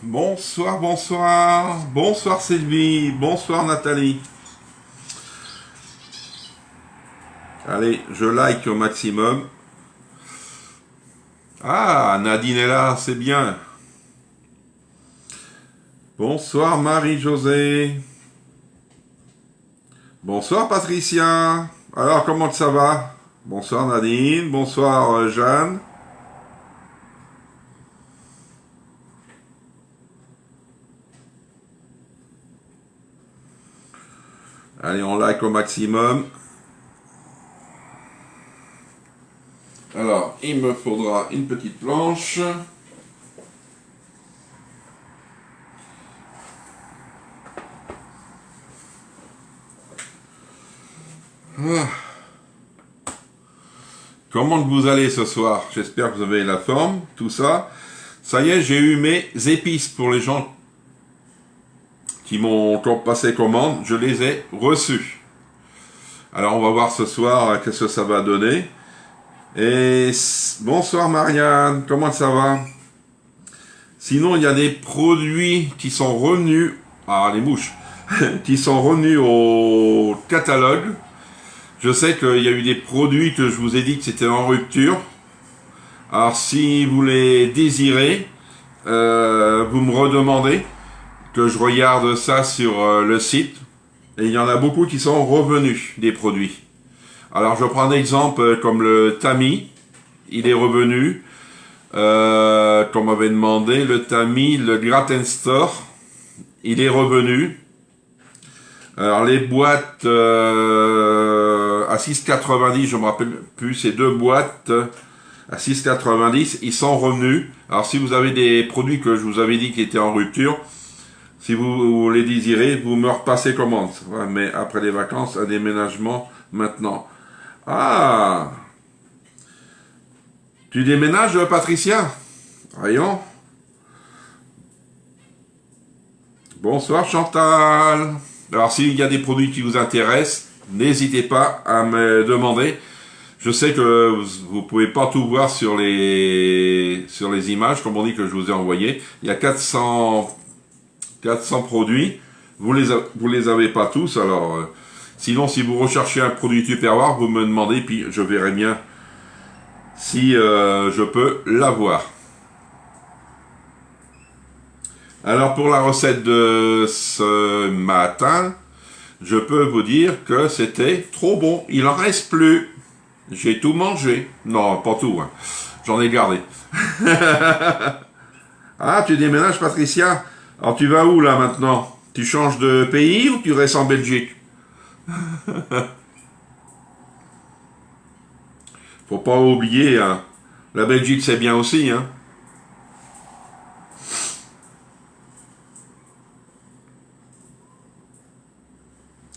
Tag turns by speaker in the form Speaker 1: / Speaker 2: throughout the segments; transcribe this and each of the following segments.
Speaker 1: Bonsoir, bonsoir. Bonsoir Sylvie. Bonsoir Nathalie. Allez, je like au maximum. Ah, Nadine est là, c'est bien. Bonsoir Marie-Josée. Bonsoir Patricia. Alors, comment ça va? Bonsoir Nadine. Bonsoir Jeanne. Allez, on like au maximum. Alors, il me faudra une petite planche. Ah. Comment vous allez ce soir? J'espère que vous avez la forme, tout ça. Ça y est, j'ai eu mes épices pour les gens qui m'ont passé commande. Je les ai reçus. Alors, on va voir ce soir qu'est-ce que ça va donner. Et bonsoir Marianne, comment ça va? Sinon, il y a des produits qui sont revenus, les mouches, qui sont revenus au catalogue. Je sais qu'il y a eu des produits que je vous ai dit que c'était en rupture. Alors, si vous les désirez, vous me redemandez que je regarde ça sur le site. Et il y en a beaucoup qui sont revenus, des produits. Alors, je prends un exemple comme le tamis. Il est revenu. Comme on m'avait demandé, le tamis, le Gratin Store. Il est revenu. Alors, les boîtes à 6,90, je me rappelle plus, ces deux boîtes à 6,90, ils sont revenus. Alors, si vous avez des produits que je vous avais dit qui étaient en rupture, si vous les désirez, vous me repassez commande. Ouais, mais après les vacances, un déménagement maintenant. Ah! Tu déménages, Patricia? Voyons. Bonsoir, Chantal. Alors, s'il y a des produits qui vous intéressent, n'hésitez pas à me demander. Je sais que vous pouvez pas tout voir sur les images, comme on dit que je vous ai envoyé. Il y a 400 produits. Vous les avez pas tous. Alors, sinon, si vous recherchez un produit Tupperware, vous me demandez, puis je verrai bien si je peux l'avoir. Alors, pour la recette de ce matin, je peux vous dire que c'était trop bon. Il en reste plus. J'ai tout mangé. Non, pas tout. Hein. J'en ai gardé. Ah, tu déménages, Patricia? Alors, tu vas où, là, maintenant? Tu changes de pays ou tu restes en Belgique? Faut pas oublier, hein. La Belgique, c'est bien aussi, hein.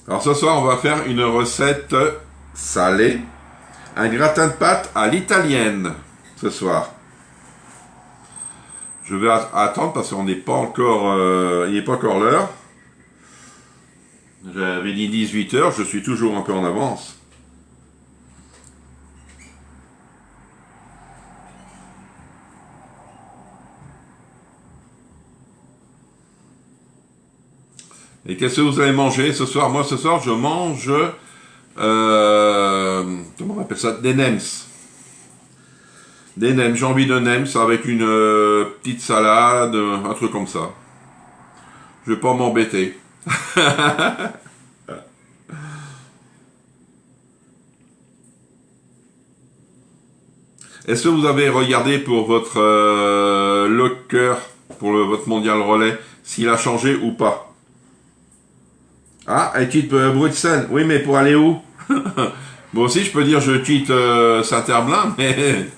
Speaker 1: Alors, ce soir, on va faire une recette salée. Un gratin de pâtes à l'italienne, ce soir. Je vais attendre parce qu'on n'est pas encore, il n'est pas encore l'heure. J'avais dit 18h, je suis toujours un peu en avance. Et qu'est-ce que vous allez manger ce soir? Moi, ce soir, je mange, comment on appelle ça? Des nems. Des nems, j'ai envie de nems avec une petite salade, un truc comme ça. Je vais pas m'embêter. Est-ce que vous avez regardé pour votre locker, pour votre mondial relais, s'il a changé ou pas? Ah, elle quitte Bruxelles. Oui, mais pour aller où? Moi aussi, je peux dire je quitte Saint-Herblain, mais...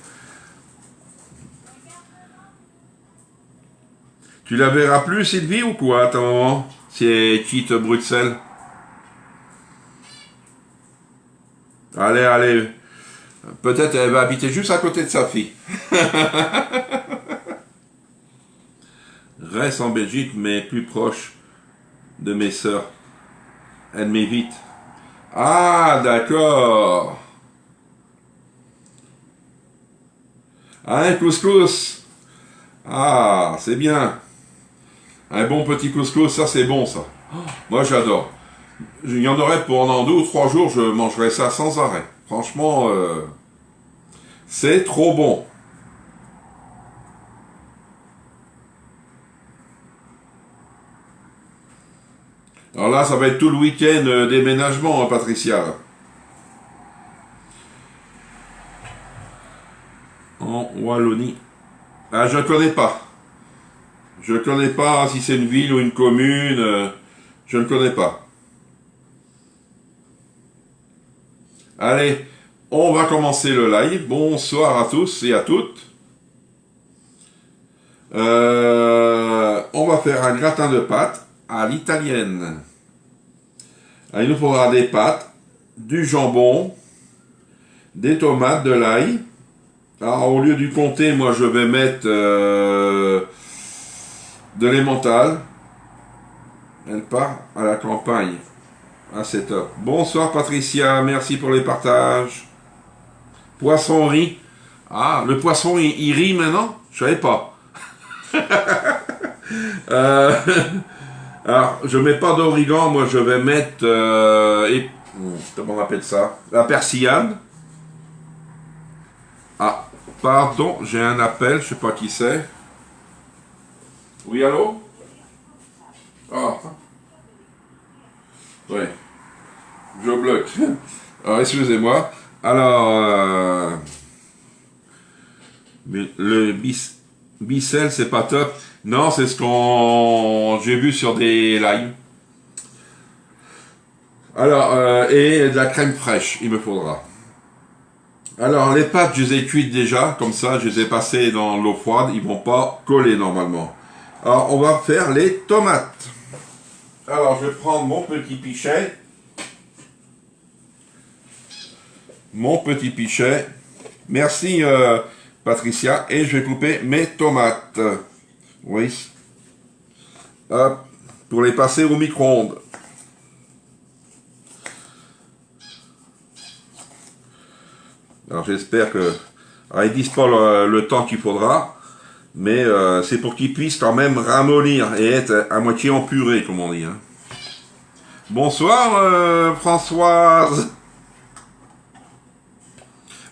Speaker 1: Tu la verras plus, Sylvie, ou quoi, à ta maman, si elle quitte Bruxelles? Allez, allez. Peut-être elle va habiter juste à côté de sa fille. Reste en Belgique, mais plus proche de mes sœurs. Elle m'évite. Ah, d'accord. Ah, un couscous. Ah, c'est bien. Un bon petit couscous, ça c'est bon ça. Moi j'adore. Il y en aurait pendant 2 ou 3 jours, je mangerais ça sans arrêt. Franchement, c'est trop bon. Alors là, ça va être tout le week-end déménagement, hein, Patricia. En Wallonie. Ah, je ne connais pas. Je ne connais pas si c'est une ville ou une commune. Je ne connais pas. Allez, on va commencer le live. Bonsoir à tous et à toutes. On va faire un gratin de pâtes à l'italienne. Il nous faudra des pâtes, du jambon, des tomates, de l'ail. Alors au lieu du comté, moi je vais mettre de l'emmental. Elle part à la campagne. Ah, c'est top. Bonsoir Patricia, merci pour les partages. Poisson riz. Ah, le poisson il rit maintenant? Je savais pas. euh, alors, je mets pas d'origan, moi je vais mettre comment on appelle ça? La persillade. Ah, pardon, j'ai un appel, je sais pas qui c'est. Oui, allô? Ah. Oui. Je bloque. Alors, excusez-moi. Alors, mais le bicelle, c'est pas top. Non, c'est ce qu'on j'ai vu sur des lives. Alors, et de la crème fraîche, il me faudra. Alors, les pâtes, je les ai cuites déjà, comme ça, je les ai passées dans l'eau froide, ils vont pas coller normalement. Alors, on va faire les tomates. Alors, je vais prendre mon petit pichet. Mon petit pichet. Merci, Patricia. Et je vais couper mes tomates. Oui. Hop. Pour les passer au micro-ondes. Alors j'espère que... Alors, ils disent pas le temps qu'il faudra, mais c'est pour qu'ils puissent quand même ramollir et être à moitié en purée, comme on dit. Hein. Bonsoir Françoise.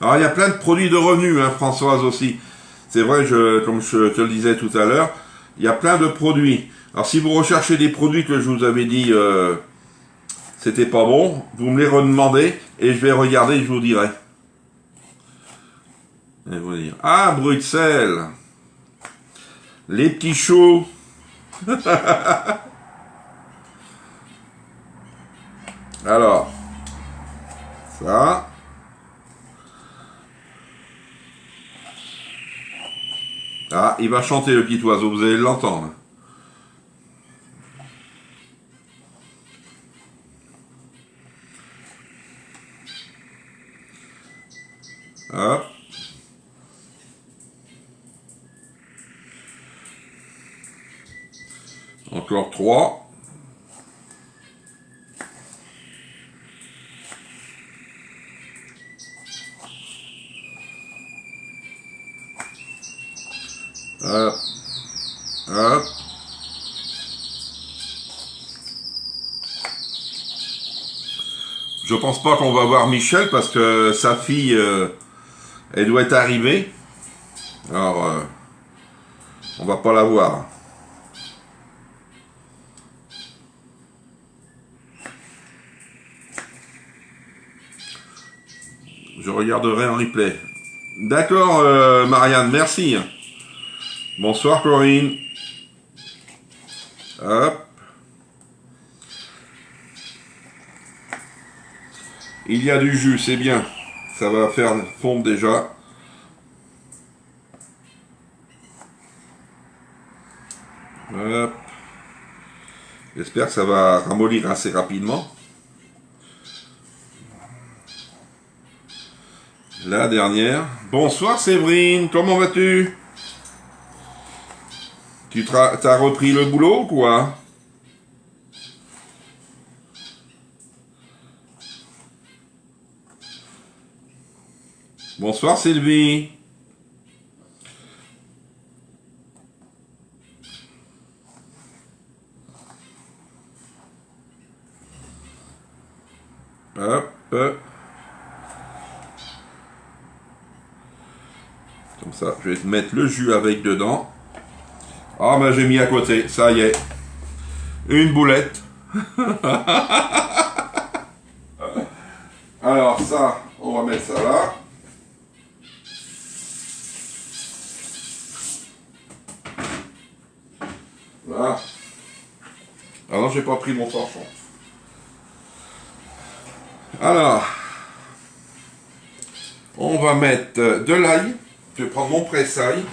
Speaker 1: Alors il y a plein de produits de revenus, hein, Françoise aussi. C'est vrai, comme je te le disais tout à l'heure, il y a plein de produits. Alors si vous recherchez des produits que je vous avais dit c'était pas bon, vous me les redemandez et je vais regarder et je vous dirai. Et vous dire. Ah, Bruxelles. Les petits choux. Alors, ça. Ah, il va chanter le petit oiseau, vous allez l'entendre. Hop. Encore 3. Hop. Hop. Je pense pas qu'on va voir Michel parce que sa fille, elle doit être arrivée. Alors, on va pas la voir. Je regarderai en replay. D'accord, Marianne, merci. Bonsoir, Corinne. Hop. Il y a du jus, c'est bien. Ça va faire fondre déjà. Hop. J'espère que ça va ramollir assez rapidement. La dernière. Bonsoir Séverine, comment vas-tu? Tu t'as repris le boulot ou quoi? Bonsoir Sylvie. Hop. Comme ça, je vais te mettre le jus avec dedans. Ah, ben j'ai mis à côté, ça y est. Une boulette. Alors ça, on va mettre ça là. Voilà. Ah non, j'ai pas pris mon torchon. Alors, on va mettre de l'ail. Je vais prendre mon presse-ail.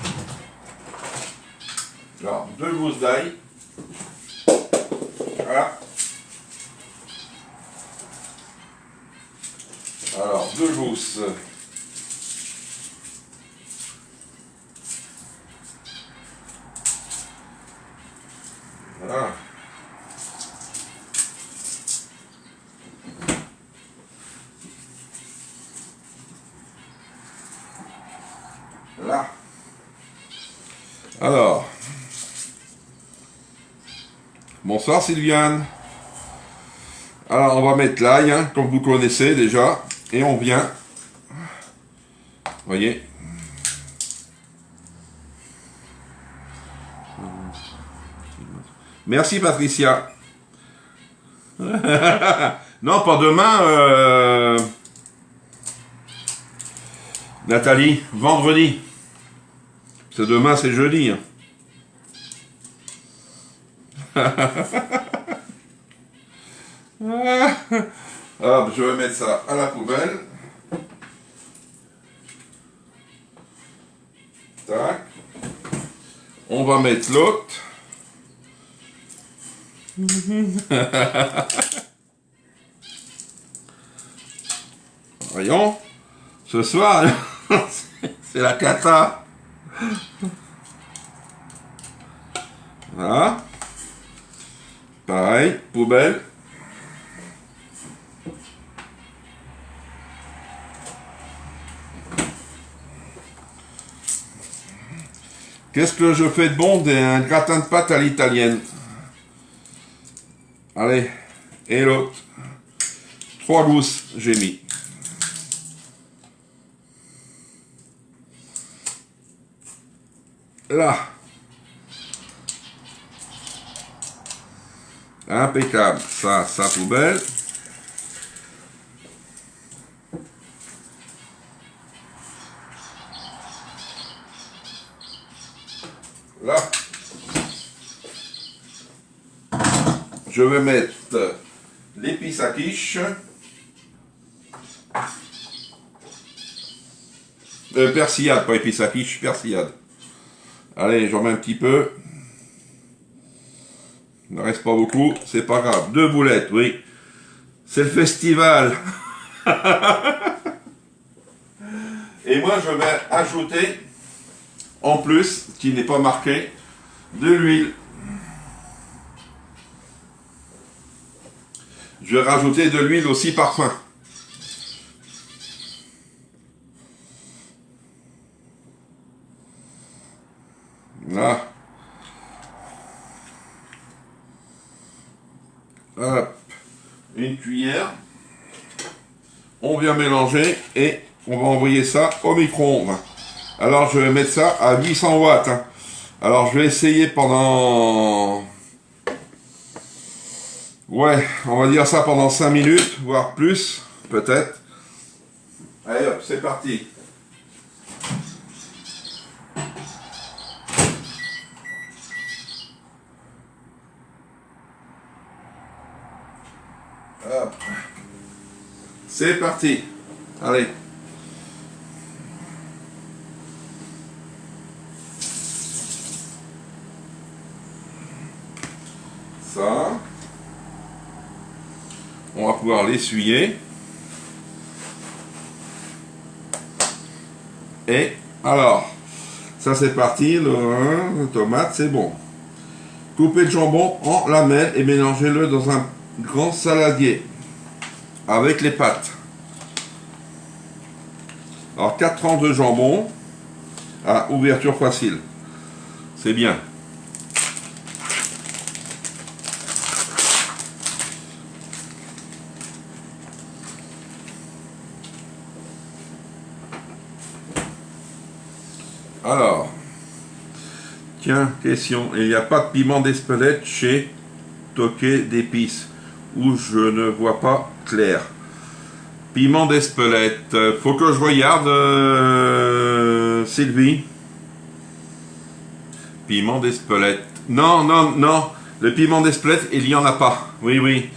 Speaker 1: Alors, 2 gousses d'ail. Voilà. Alors, 2 gousses. Voilà. Là. Alors. Bonsoir Sylviane. Alors, on va mettre l'ail, hein, comme vous connaissez déjà. Et on vient. Voyez. Merci Patricia. Non, pas demain. Nathalie, vendredi. C'est demain, c'est jeudi. Hein. Hop, je vais mettre ça à la poubelle. Tac. On va mettre l'autre. Voyons. Ce soir, c'est la cata. Voilà. Pareil, poubelle. Qu'est-ce que je fais de bon d'un gratin de pâte à l'italienne? Allez, et l'autre. 3 gousses, j'ai mis. Là. Impeccable. Ça poubelle. Là. Je vais mettre l'épice à quiche. Persillade, pas épice à quiche, persillade. Allez, j'en mets un petit peu. Il ne reste pas beaucoup, c'est pas grave. 2 boulettes, oui. C'est le festival. Et moi, je vais ajouter, en plus, qui n'est pas marqué, de l'huile. Je vais rajouter de l'huile aussi parfum. Là. Hop. Une cuillère. On vient mélanger et on va envoyer ça au micro-ondes. Alors je vais mettre ça à 800 watts. Hein. Alors je vais essayer pendant... Ouais, on va dire ça pendant 5 minutes, voire plus, peut-être. Allez hop, c'est parti. Hop. C'est parti. Allez. Ça. On va pouvoir l'essuyer. Et alors, ça c'est parti, le tomate, c'est bon. Coupez le jambon en lamelles et mélangez-le dans un grand saladier avec les pâtes. Alors 4 tranches de jambon à ouverture facile. C'est bien. Alors, tiens, question. Il n'y a pas de piment d'Espelette chez Toqué d'épices, où je ne vois pas clair. Piment d'Espelette, faut que je regarde, Sylvie. Piment d'Espelette. Non, non, non. Le piment d'Espelette, il n'y en a pas. Oui, oui.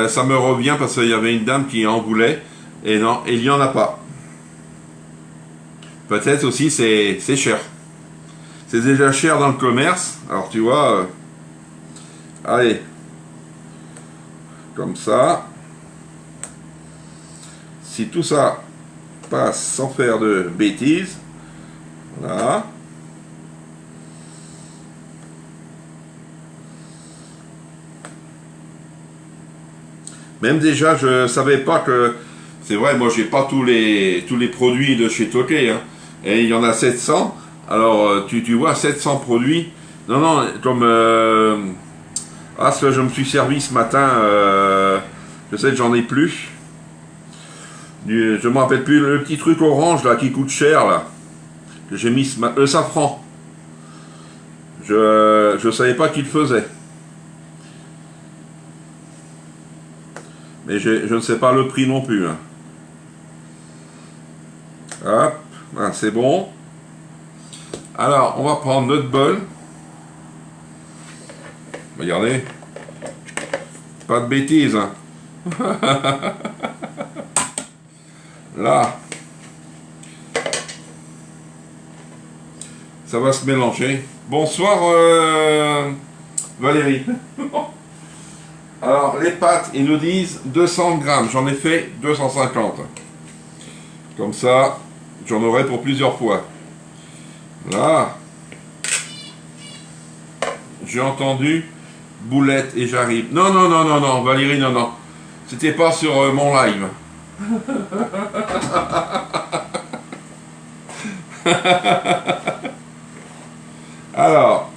Speaker 1: Ça me revient parce qu'il y avait une dame qui en voulait. Et non, il n'y en a pas. Peut-être aussi c'est cher. C'est déjà cher dans le commerce. Alors tu vois, allez, comme ça. Si tout ça passe sans faire de bêtises, voilà. Même déjà, je savais pas que... C'est vrai, moi j'ai pas tous les produits de chez Toqué, hein. Et il y en a 700. Alors tu vois, 700 produits. Non, non, comme... ah, ce que je me suis servi ce matin, je sais que j'en ai plus. Je me rappelle plus, le petit truc orange là qui coûte cher là. Que j'ai mis ce matin. Le safran. Je savais pas qu'il faisait. Mais je ne sais pas le prix non plus. Hein. Hop, ben, c'est bon. Alors, on va prendre notre bol. Regardez. Pas de bêtises. Hein. Là. Ça va se mélanger. Bonsoir Valérie. Alors, les pâtes, ils nous disent 200 grammes. J'en ai fait 250. Comme ça, j'en aurai pour plusieurs fois. Là. J'ai entendu boulette et j'arrive. Non, non, non, non, non, Valérie, non, non. C'était pas sur mon live. Alors.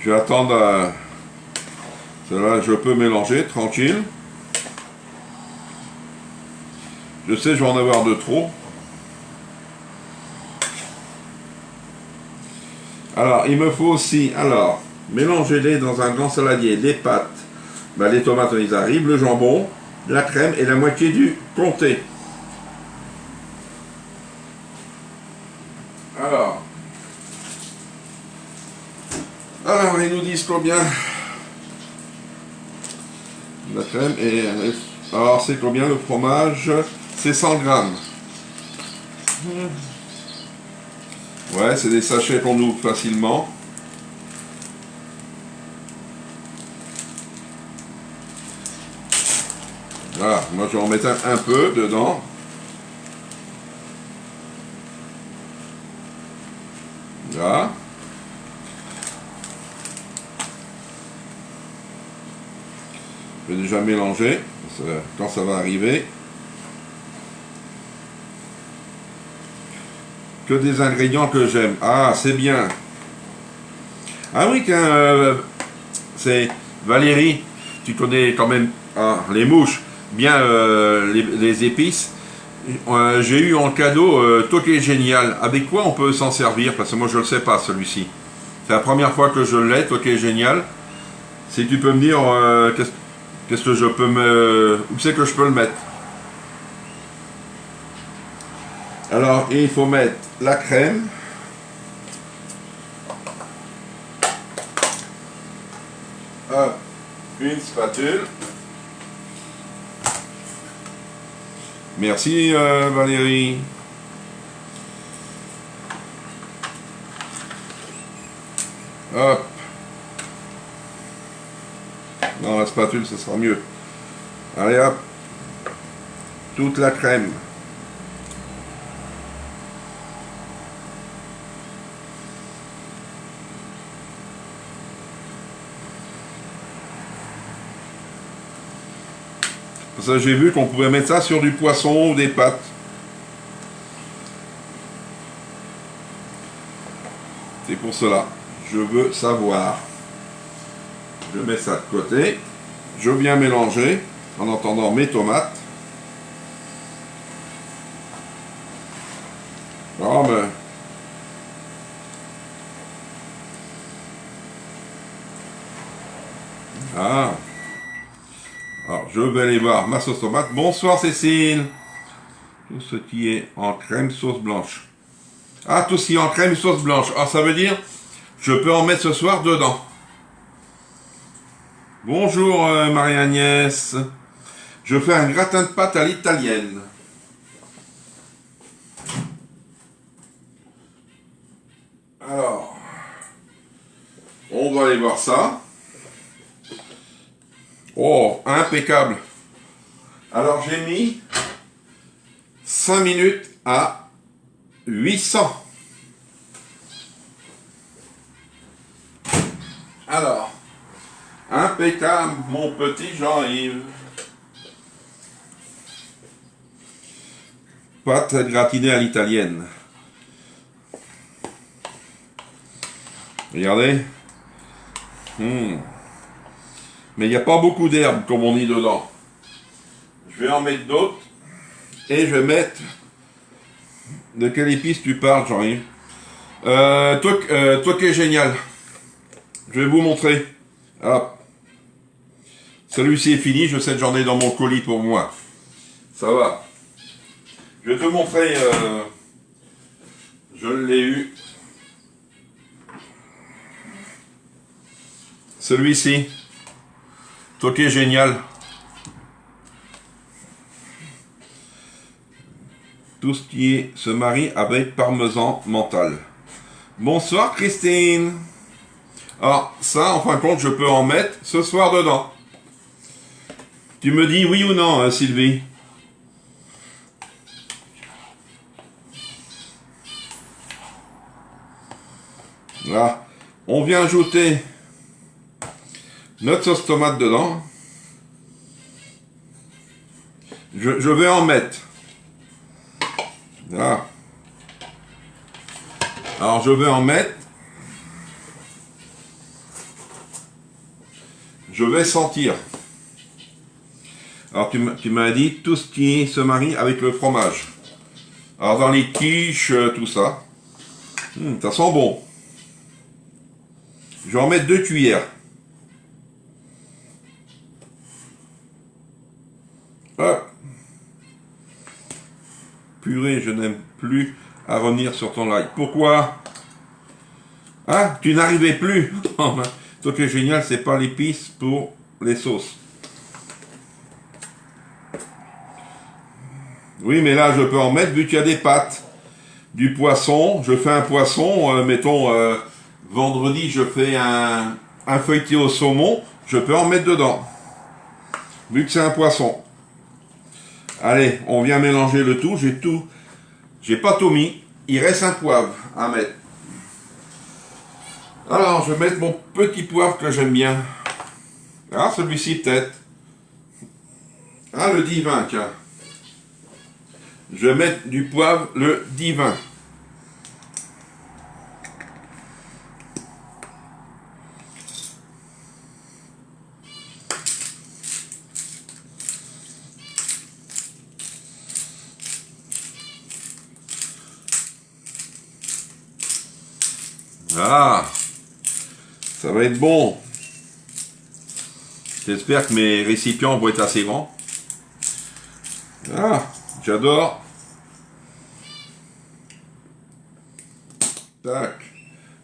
Speaker 1: Je vais attendre. Cela, je peux mélanger, tranquille. Je sais, je vais en avoir de trop. Alors, il me faut aussi, alors, mélanger-les dans un grand saladier, les pâtes, ben, les tomates, ils arrivent, le jambon, la crème et la moitié du comté. Alors, ils nous disent combien? La crème et... Alors, c'est combien le fromage? C'est 100 grammes. Ouais, c'est des sachets qu'on ouvre facilement. Voilà, moi je vais en mettre un peu dedans. Là. Je vais déjà mélanger quand ça va arriver. Que des ingrédients que j'aime. Ah, c'est bien. Ah oui, c'est Valérie. Tu connais quand même les mouches, bien les épices. J'ai eu en cadeau Toqué Génial. Avec quoi on peut s'en servir? Parce que moi je ne le sais pas celui-ci. C'est la première fois que je l'ai, Toqué Génial. Si tu peux me dire qu'est-ce que je peux où c'est que je peux le mettre? Alors il faut mettre la crème. Hop, une spatule. Merci Valérie. Hop. Non, la spatule, ce sera mieux. Allez hop. Toute la crème. Parce que j'ai vu qu'on pouvait mettre ça sur du poisson ou des pâtes. C'est pour cela. Je veux savoir. Je mets ça de côté. Je viens mélanger en entendant mes tomates. Ah, mais... Ah. Alors, je vais aller voir ma sauce tomate. Bonsoir, Cécile. Tout ce qui est en crème sauce blanche. Ah, tout ce qui est en crème sauce blanche. Ah, ça veut dire, je peux en mettre ce soir dedans. Bonjour, Marie-Agnès. Je fais un gratin de pâte à l'italienne. Alors, on va aller voir ça. Oh, impeccable. Alors, j'ai mis 5 minutes à 800. Alors, impeccable, mon petit Jean-Yves. Pâte gratinée à l'italienne. Regardez. Mais il n'y a pas beaucoup d'herbes, comme on dit dedans. Je vais en mettre d'autres. Et je vais mettre... De quelle épice tu parles, Jean-Yves? Toi qui es génial. Je vais vous montrer. Hop. Celui-ci est fini, je sais que j'en ai dans mon colis pour moi. Ça va. Je vais te montrer... je l'ai eu. Celui-ci. Toi qui es génial. Tout ce qui se marie avec parmesan mental. Bonsoir Christine. Alors ça, en fin de compte, je peux en mettre ce soir dedans. Tu me dis oui ou non, Sylvie? Là, on vient ajouter notre sauce tomate dedans. Je vais en mettre. Là. Alors je vais en mettre. Je vais sentir. Alors tu m'as dit tout ce qui se marie avec le fromage. Alors dans les quiches, tout ça. Ça sent bon. Je vais en mettre 2 cuillères. Hop. Purée, je n'aime plus à revenir sur ton like. Pourquoi? Ah, tu n'arrivais plus. Toi qui est génial, c'est pas l'épice pour les sauces. Oui, mais là, je peux en mettre vu qu'il y a des pâtes. Du poisson, je fais un poisson, mettons, vendredi, je fais un feuilleté au saumon, je peux en mettre dedans. Vu que c'est un poisson. Allez, on vient mélanger le tout, j'ai pas tout mis, il reste un poivre à mettre. Alors, je vais mettre mon petit poivre que j'aime bien. Ah, celui-ci peut-être. Ah, le divin, tiens. Je vais mettre du poivre, le divin. Ah, ça va être bon. J'espère que mes récipients vont être assez grands. Ah, j'adore. Tac.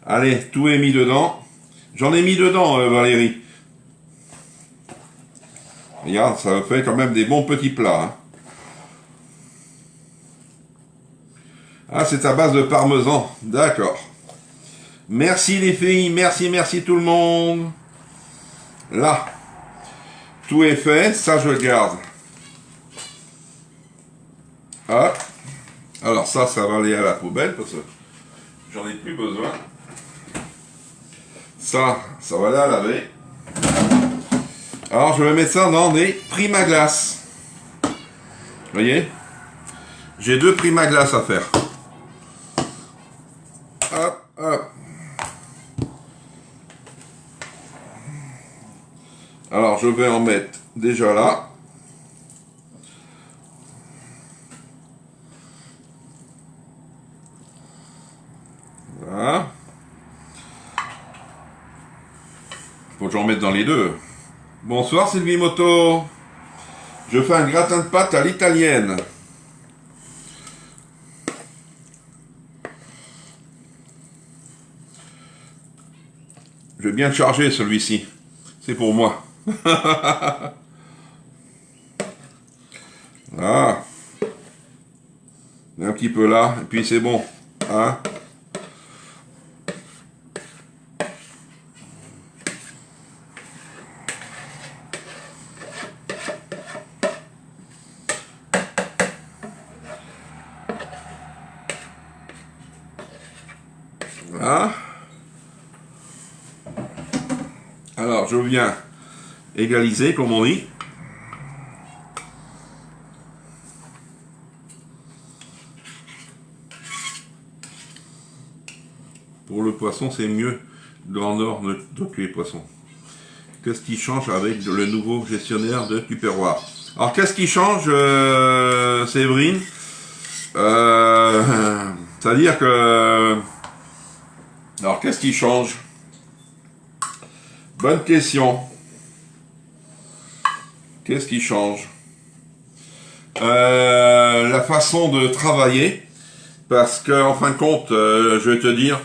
Speaker 1: Allez, tout est mis dedans. J'en ai mis dedans, Valérie. Regarde, ça fait quand même des bons petits plats. Hein. Ah, c'est à base de parmesan. D'accord. Merci les filles, merci tout le monde. Là, tout est fait, ça je le garde. Hop. Alors ça va aller à la poubelle parce que j'en ai plus besoin. Ça va aller à laver. Alors je vais mettre ça dans des Primaglace. Vous voyez? J'ai 2 Primaglace à faire. Hop, hop. Alors je vais en mettre déjà là. Voilà. Faut que j'en mette dans les deux. Bonsoir Sylvie Moto. Je fais un gratin de pâtes à l'italienne. Je vais bien le charger celui-ci. C'est pour moi. Voilà. Un petit peu là, et puis c'est bon. Hein? Voilà. Alors, je viens égaliser, comme on dit. Pour le poisson, c'est mieux dans le nord de tuer les poissons. Qu'est-ce qui change avec le nouveau gestionnaire de Tupperware? Alors, qu'est-ce qui change, Séverine? C'est-à-dire que... Alors, qu'est-ce qui change? Bonne question. Qu'est-ce qui change? La façon de travailler, parce que en fin de compte, je vais te dire,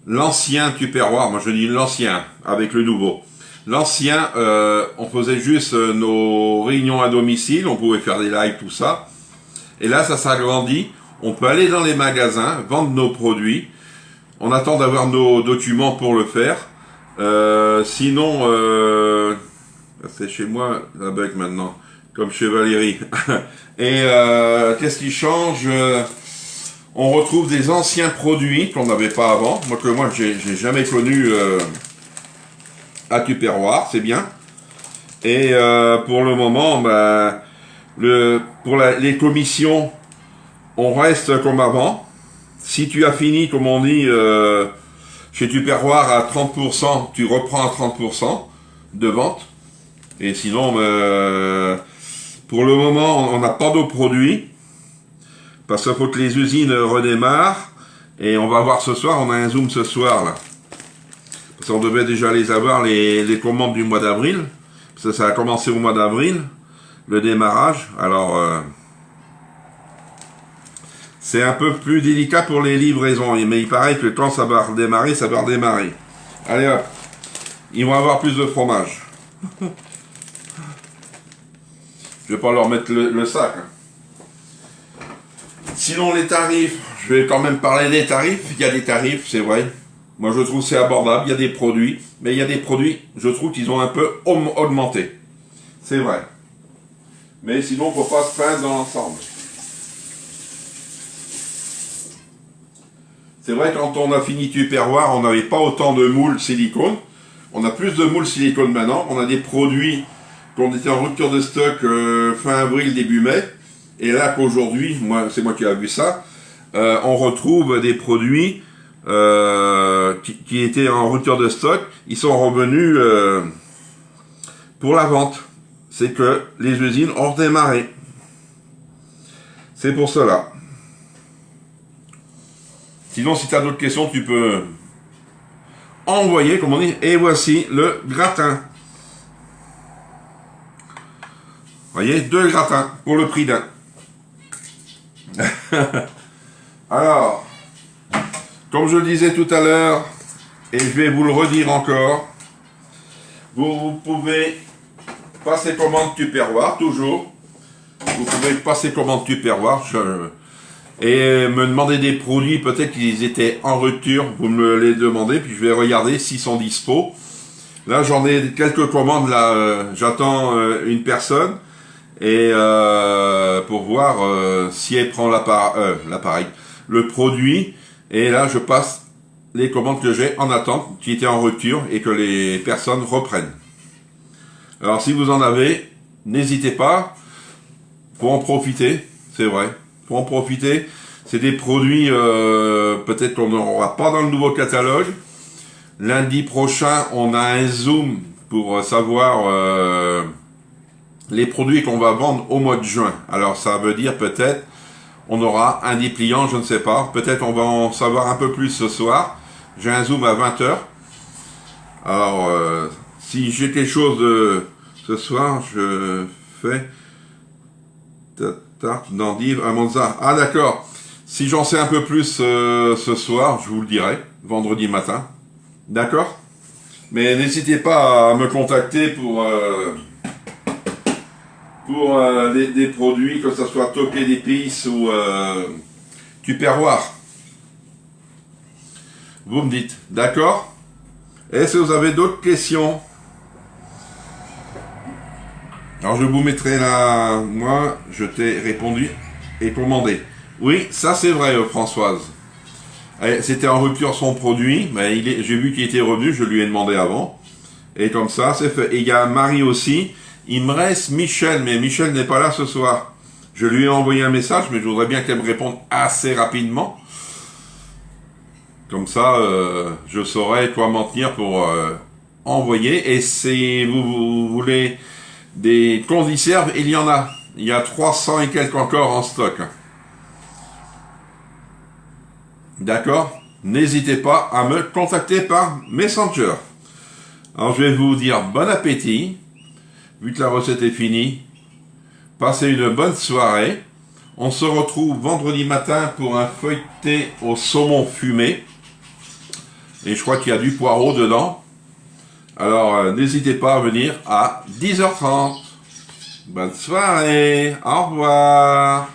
Speaker 1: l'ancien Tupperware, moi je dis l'ancien, avec le nouveau. L'ancien, on faisait juste nos réunions à domicile, on pouvait faire des lives, tout ça. Et là, ça s'agrandit. On peut aller dans les magasins, vendre nos produits. On attend d'avoir nos documents pour le faire. Sinon, c'est chez moi la bug maintenant, comme chez Valérie. Et qu'est-ce qui change? On retrouve des anciens produits qu'on n'avait pas avant. Moi j'ai jamais connu à Tupperware, c'est bien. Et pour le moment, ben, les commissions, on reste comme avant. Si tu as fini, comme on dit, chez Tupperware à 30%, tu reprends à 30% de vente. Et sinon, pour le moment, on n'a pas de produits. Parce qu'il faut que les usines redémarrent. Et on va voir ce soir, on a un Zoom ce soir là. Parce qu'on devait déjà les avoir, les commandes du mois d'avril. Parce que ça a commencé au mois d'avril, le démarrage. Alors, c'est un peu plus délicat pour les livraisons. Mais il paraît que quand ça va redémarrer, ça va redémarrer. Allez hop, ils vont avoir plus de fromage. Je vais pas leur mettre le sac. Sinon les tarifs, je vais quand même parler des tarifs. Il y a des tarifs, c'est vrai. Moi je trouve c'est abordable, il y a des produits. Mais il y a des produits, je trouve qu'ils ont un peu augmenté. C'est vrai. Mais sinon, il ne faut pas se plaindre dans l'ensemble. C'est vrai, quand on a fini Tupperware, on n'avait pas autant de moules silicone. On a plus de moules silicone maintenant. On a des produits qu'on était en rupture de stock fin avril, début mai. Et là qu'aujourd'hui, c'est moi qui ai vu ça, on retrouve des produits qui étaient en rupture de stock. Ils sont revenus pour la vente. C'est que les usines ont redémarré. C'est pour cela. Sinon, si tu as d'autres questions, tu peux envoyer, comme on dit. Et voici le gratin. Vous voyez, 2 gratins pour le prix d'un. Alors, comme je le disais tout à l'heure, et je vais vous le redire encore, vous pouvez passer commande Tupperware, toujours. Vous pouvez passer commande Tupperware et me demander des produits, peut-être qu'ils étaient en rupture, vous me les demandez, puis je vais regarder s'ils sont dispo. Là, j'en ai quelques commandes, là, j'attends une personne, et pour voir si elle prend l'appareil, le produit, et là, je passe les commandes que j'ai en attente, qui étaient en rupture, et que les personnes reprennent. Alors, si vous en avez, n'hésitez pas, pour en profiter, c'est vrai. Pour en profiter, c'est des produits peut-être qu'on n'aura pas dans le nouveau catalogue. Lundi prochain, on a un Zoom pour savoir les produits qu'on va vendre au mois de juin. Alors ça veut dire peut-être on aura un dépliant, je ne sais pas. Peut-être on va en savoir un peu plus ce soir. J'ai un Zoom à 20h. Alors, si j'ai quelque chose ce soir, je fais tarte d'endive à Monza. Ah d'accord. Si j'en sais un peu plus ce soir, je vous le dirai, vendredi matin. D'accord? Mais n'hésitez pas à me contacter pour des produits, que ce soit toqué d'épices ou tupperware. Vous me dites, d'accord? Est-ce que vous avez d'autres questions? Alors je vous mettrai là, moi je t'ai répondu et commandé. Oui, ça c'est vrai Françoise. C'était en rupture son produit, mais j'ai vu qu'il était revenu, je lui ai demandé avant. Et comme ça, c'est fait. Et il y a Marie aussi. Il me reste Michel, mais Michel n'est pas là ce soir. Je lui ai envoyé un message, mais je voudrais bien qu'elle me réponde assez rapidement. Comme ça, je saurai quoi m'en tenir pour envoyer. Et si vous voulez des conserves, il y en a. Il y a 300 et quelques encore en stock. D'accord? N'hésitez pas à me contacter par Messenger. Alors je vais vous dire bon appétit. Vu que la recette est finie, passez une bonne soirée. On se retrouve vendredi matin pour un feuilleté au saumon fumé. Et je crois qu'il y a du poireau dedans. Alors n'hésitez pas à venir à 10h30. Bonne soirée. Au revoir.